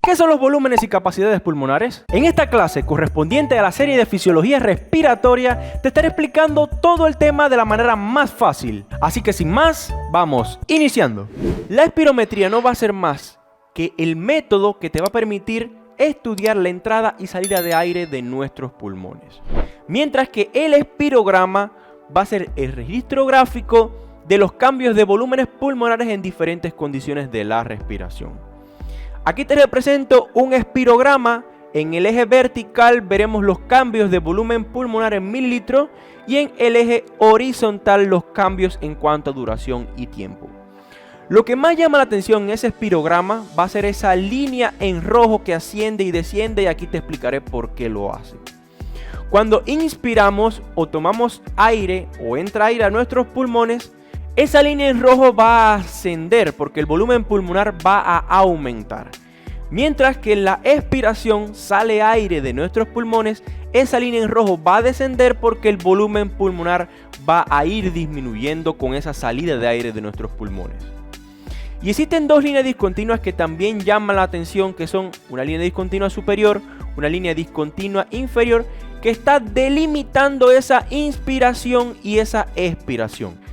¿Qué son los volúmenes y capacidades pulmonares? En esta clase, correspondiente a la serie de fisiología respiratoria, te estaré explicando todo el tema de la manera más fácil. Así que sin más, vamos iniciando. La espirometría no va a ser más que el método que te va a permitir estudiar la entrada y salida de aire de nuestros pulmones. Mientras que el espirograma va a ser el registro gráfico de los cambios de volúmenes pulmonares en diferentes condiciones de la respiración. Aquí te represento un espirograma. En el eje vertical veremos los cambios de volumen pulmonar en mililitros y en el eje horizontal los cambios en cuanto a duración y tiempo. Lo que más llama la atención en ese espirograma va a ser esa línea en rojo que asciende y desciende, y aquí te explicaré por qué lo hace. Cuando inspiramos o tomamos aire o entra aire a nuestros pulmones, esa línea en rojo va a ascender porque el volumen pulmonar va a aumentar. Mientras que en la expiración sale aire de nuestros pulmones, esa línea en rojo va a descender porque el volumen pulmonar va a ir disminuyendo con esa salida de aire de nuestros pulmones. Y existen dos líneas discontinuas que también llaman la atención, que son una línea discontinua superior, una línea discontinua inferior, que está delimitando esa inspiración y esa expiración.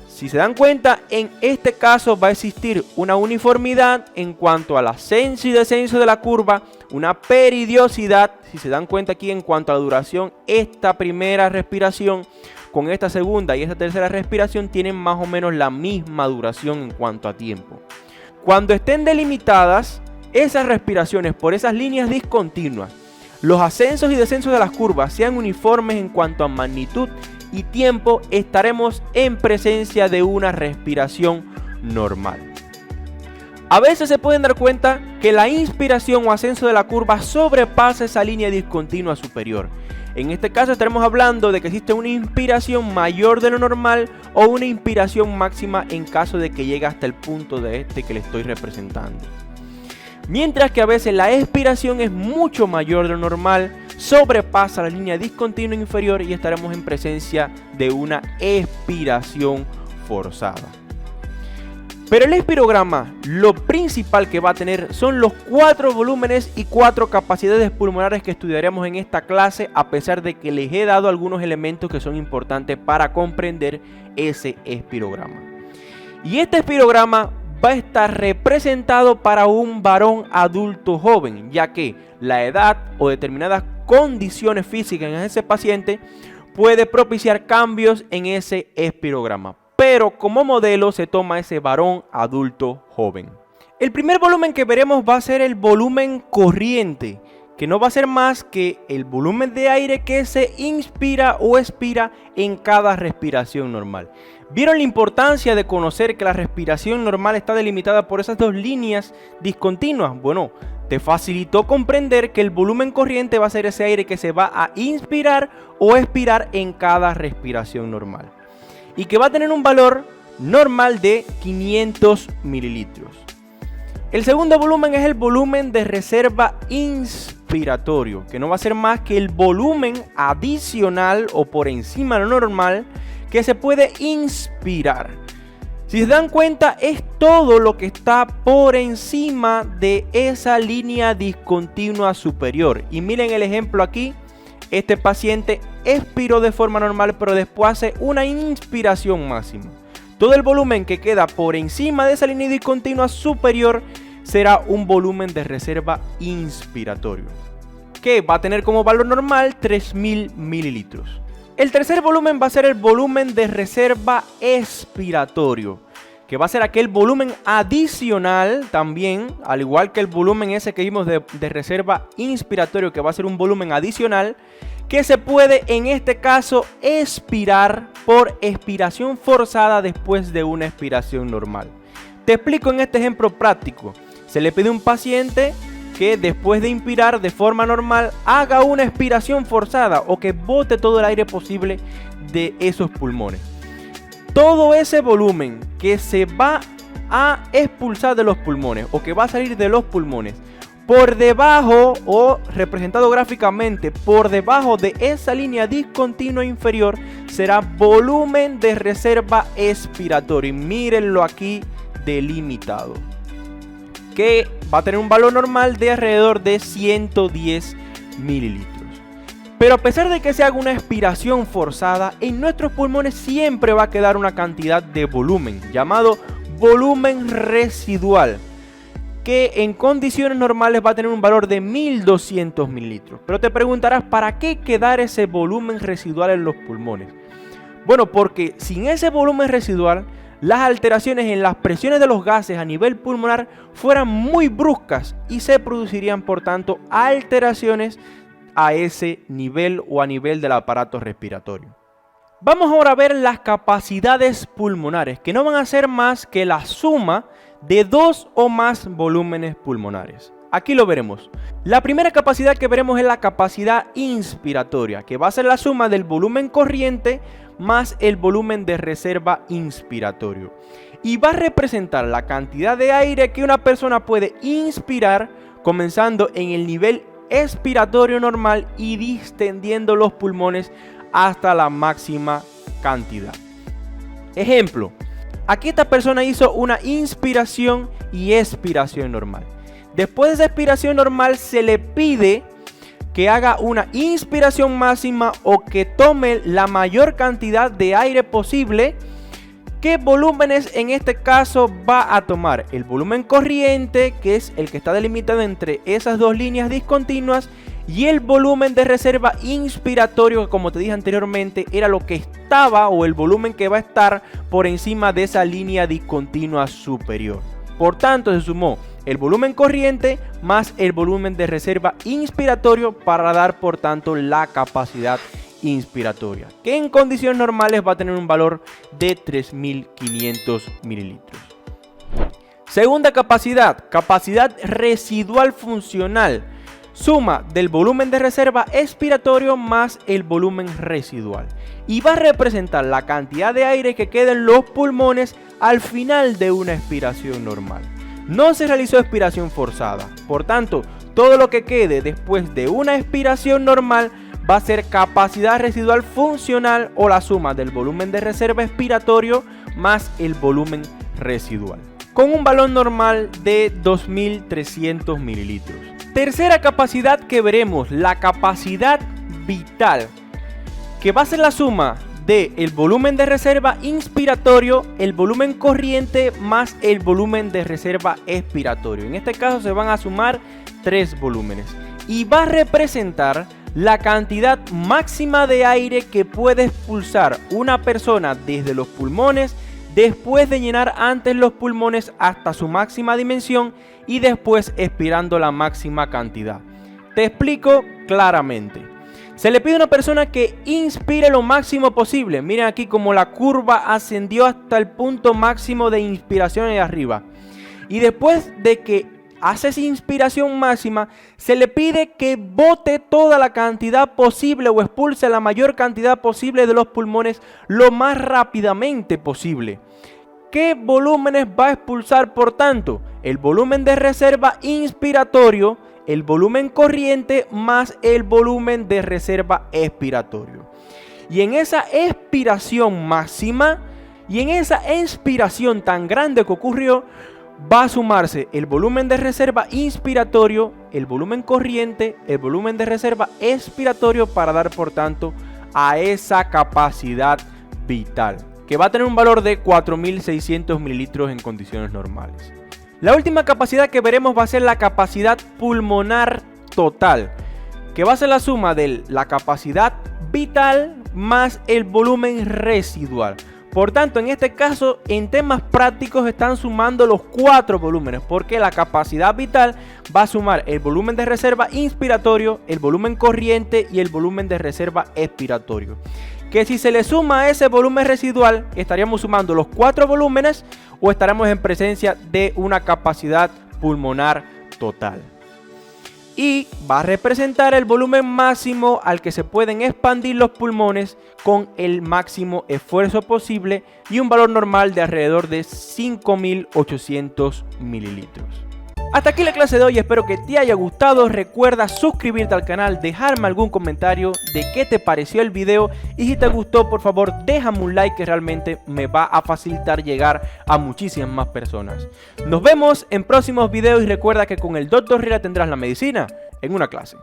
Si se dan cuenta, en este caso va a existir una uniformidad en cuanto al ascenso y descenso de la curva, una peridiosidad, si se dan cuenta aquí en cuanto a la duración. Esta primera respiración con esta segunda y esta tercera respiración tienen más o menos la misma duración en cuanto a tiempo. Cuando estén delimitadas esas respiraciones por esas líneas discontinuas, los ascensos y descensos de las curvas sean uniformes en cuanto a magnitud y tiempo, estaremos en presencia de una respiración normal. A veces se pueden dar cuenta que la inspiración o ascenso de la curva sobrepasa esa línea discontinua superior. En este caso estaremos hablando de que existe una inspiración mayor de lo normal o una inspiración máxima en caso de que llegue hasta el punto de este que le estoy representando. Mientras que a veces la expiración es mucho mayor de lo normal, sobrepasa la línea discontinua inferior y estaremos en presencia de una expiración forzada. Pero el espirograma, lo principal que va a tener son los 4 volúmenes y 4 capacidades pulmonares que estudiaremos en esta clase, a pesar de que les he dado algunos elementos que son importantes para comprender ese espirograma. Y este espirograma va a estar representado para un varón adulto joven, ya que la edad o determinadas condiciones físicas en ese paciente puede propiciar cambios en ese espirograma. Pero como modelo se toma ese varón adulto joven. El primer volumen que veremos va a ser el volumen corriente, que no va a ser más que el volumen de aire que se inspira o expira en cada respiración normal. ¿Vieron la importancia de conocer que la respiración normal está delimitada por esas dos líneas discontinuas? Bueno, te facilitó comprender que el volumen corriente va a ser ese aire que se va a inspirar o expirar en cada respiración normal. Y que va a tener un valor normal de 500 mililitros. El segundo volumen es el volumen de reserva inspiratorio, que no va a ser más que el volumen adicional o por encima de lo normal que se puede inspirar. Si se dan cuenta, es todo lo que está por encima de esa línea discontinua superior. Y miren el ejemplo aquí. Este paciente expiró de forma normal, pero después hace una inspiración máxima. Todo el volumen que queda por encima de esa línea discontinua superior será un volumen de reserva inspiratorio, que va a tener como valor normal 3000 mililitros. El tercer volumen va a ser el volumen de reserva expiratorio, que va a ser aquel volumen adicional también, al igual que el volumen ese que vimos de reserva inspiratorio, que va a ser un volumen adicional, que se puede en este caso expirar por expiración forzada después de una expiración normal. Te explico en este ejemplo práctico. Se le pide a un paciente que después de inspirar de forma normal haga una expiración forzada o que bote todo el aire posible de esos pulmones. Todo ese volumen que se va a expulsar de los pulmones o que va a salir de los pulmones por debajo o representado gráficamente por debajo de esa línea discontinua inferior será volumen de reserva expiratorio. Y mírenlo aquí delimitado, que va a tener un valor normal de alrededor de 110 mililitros. Pero a pesar de que se haga una expiración forzada, en nuestros pulmones siempre va a quedar una cantidad de volumen, llamado volumen residual, que en condiciones normales va a tener un valor de 1200 mililitros. Pero te preguntarás, ¿para qué quedar ese volumen residual en los pulmones? Bueno, porque sin ese volumen residual, las alteraciones en las presiones de los gases a nivel pulmonar fueran muy bruscas y se producirían, por tanto, alteraciones a ese nivel o a nivel del aparato respiratorio. Vamos ahora a ver las capacidades pulmonares, que no van a ser más que la suma de dos o más volúmenes pulmonares. Aquí lo veremos. La primera capacidad que veremos es la capacidad inspiratoria, que va a ser la suma del volumen corriente más el volumen de reserva inspiratorio. Y va a representar la cantidad de aire que una persona puede inspirar, comenzando en el nivel expiratorio normal y distendiendo los pulmones hasta la máxima cantidad. Ejemplo, aquí esta persona hizo una inspiración y expiración normal. Después de esa expiración normal se le pide que haga una inspiración máxima o que tome la mayor cantidad de aire posible. ¿Qué volúmenes en este caso va a tomar? El volumen corriente, que es el que está delimitado entre esas dos líneas discontinuas, y el volumen de reserva inspiratorio, que como te dije anteriormente, era lo que estaba o el volumen que va a estar por encima de esa línea discontinua superior. Por tanto, se sumó el volumen corriente más el volumen de reserva inspiratorio para dar, por tanto, la capacidad inspiratoria, que en condiciones normales va a tener un valor de 3500 mililitros. Segunda capacidad, capacidad residual funcional, suma del volumen de reserva expiratorio más el volumen residual, y va a representar la cantidad de aire que queda en los pulmones al final de una expiración normal. No se realizó expiración forzada, por tanto, todo lo que quede después de una expiración normal va a ser capacidad residual funcional, o la suma del volumen de reserva expiratorio más el volumen residual, con un valor normal de 2300 mililitros. Tercera capacidad que veremos, la capacidad vital, que va a ser la suma del volumen de reserva inspiratorio, el volumen corriente más el volumen de reserva expiratorio. En este caso se van a sumar tres volúmenes y va a representar la cantidad máxima de aire que puede expulsar una persona desde los pulmones después de llenar antes los pulmones hasta su máxima dimensión y después expirando la máxima cantidad. Te explico claramente. Se le pide a una persona que inspire lo máximo posible. Miren aquí como la curva ascendió hasta el punto máximo de inspiración ahí arriba. Y después de que hace esa inspiración máxima, se le pide que bote toda la cantidad posible o expulse la mayor cantidad posible de los pulmones lo más rápidamente posible. ¿Qué volúmenes va a expulsar, por tanto? El volumen de reserva inspiratorio, el volumen corriente más el volumen de reserva expiratorio. Y en esa expiración máxima y en esa expiración tan grande que ocurrió, va a sumarse el volumen de reserva inspiratorio, el volumen corriente, el volumen de reserva expiratorio para dar, por tanto, a esa capacidad vital, que va a tener un valor de 4600 mililitros en condiciones normales. La última capacidad que veremos va a ser la capacidad pulmonar total, que va a ser la suma de la capacidad vital más el volumen residual. Por tanto, en este caso, en temas prácticos están sumando los cuatro volúmenes, porque la capacidad vital va a sumar el volumen de reserva inspiratorio, el volumen corriente y el volumen de reserva expiratorio. Que si se le suma a ese volumen residual, estaríamos sumando los cuatro volúmenes o estaremos en presencia de una capacidad pulmonar total. Y va a representar el volumen máximo al que se pueden expandir los pulmones con el máximo esfuerzo posible y un valor normal de alrededor de 5800 mililitros. Hasta aquí la clase de hoy, espero que te haya gustado. Recuerda suscribirte al canal, dejarme algún comentario de qué te pareció el video y si te gustó, por favor déjame un like que realmente me va a facilitar llegar a muchísimas más personas. Nos vemos en próximos videos y recuerda que con el Dr. Riera tendrás la medicina en una clase.